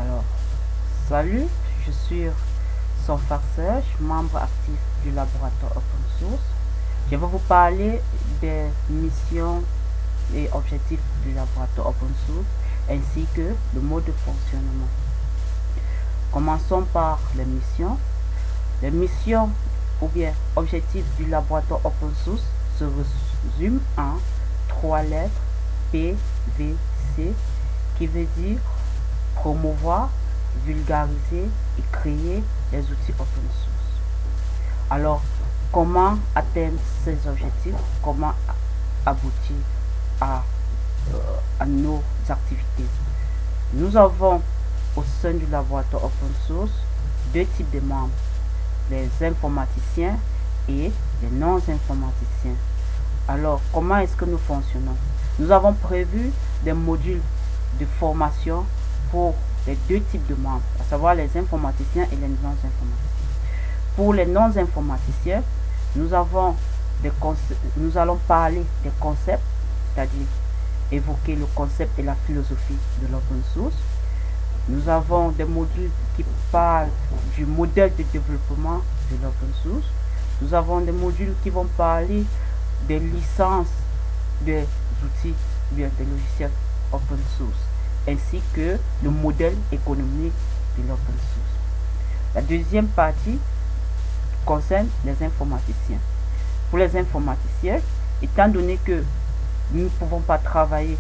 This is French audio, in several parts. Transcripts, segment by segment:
Alors, salut, je suis son farceur, membre actif du laboratoire Open Source. Je vais vous parler des missions et objectifs du laboratoire Open Source ainsi que le mode de fonctionnement. Commençons par les missions. Les missions ou bien objectifs du laboratoire Open Source se résument en 3 lettres PVC qui veut dire promouvoir, vulgariser et créer les outils open source. Alors, comment atteindre ces objectifs? Comment aboutir à nos activités? Nous avons au sein du laboratoire open source 2 types de membres, les informaticiens et les non-informaticiens. Alors, comment est-ce que nous fonctionnons? Nous avons prévu des modules de formation pour les 2 types de membres, à savoir les informaticiens et les non-informaticiens. Pour les non-informaticiens, nous allons parler des concepts, c'est-à-dire évoquer le concept et la philosophie de l'open source. Nous avons des modules qui parlent du modèle de développement de l'open source. Nous avons des modules qui vont parler des licences des outils, des logiciels open source, ainsi que le modèle économique de l'open source. La deuxième partie concerne les informaticiens. Pour les informaticiens, étant donné que nous ne pouvons pas travailler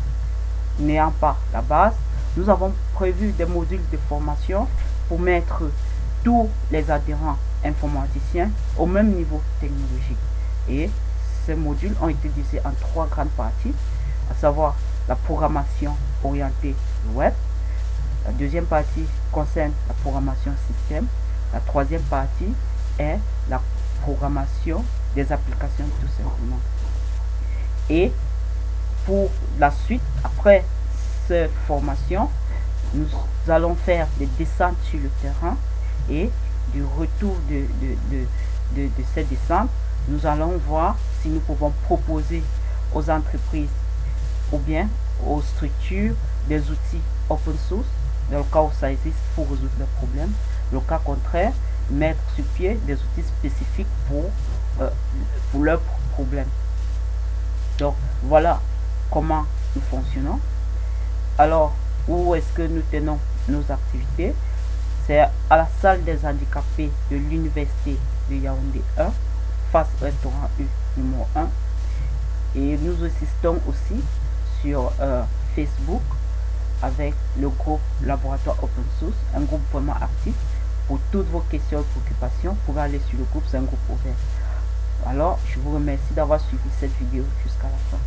n'ayant pas la base, nous avons prévu des modules de formation pour mettre tous les adhérents informaticiens au même niveau technologique. Et ces modules ont été divisés en 3 grandes parties, à savoir la programmation orientée web. La deuxième partie concerne la programmation système. La troisième partie est la programmation des applications tout simplement. Et pour la suite, après cette formation, nous allons faire des descentes sur le terrain et du retour de cette descente, nous allons voir si nous pouvons proposer aux entreprises ou bien aux structures des outils open source, dans le cas où ça existe pour résoudre leurs problèmes. Le cas contraire, mettre sur pied des outils spécifiques pour leurs problèmes. Donc voilà comment nous fonctionnons. Alors, où est-ce que nous tenons nos activités? C'est à la salle des handicapés de l'université de Yaoundé 1, face au restaurant U numéro 1. Et nous assistons aussi sur Facebook avec le groupe Laboratoire Open Source, un groupe vraiment actif. Pour toutes vos questions et préoccupations, vous pouvez aller sur le groupe, c'est un groupe ouvert. Alors, je vous remercie d'avoir suivi cette vidéo jusqu'à la fin.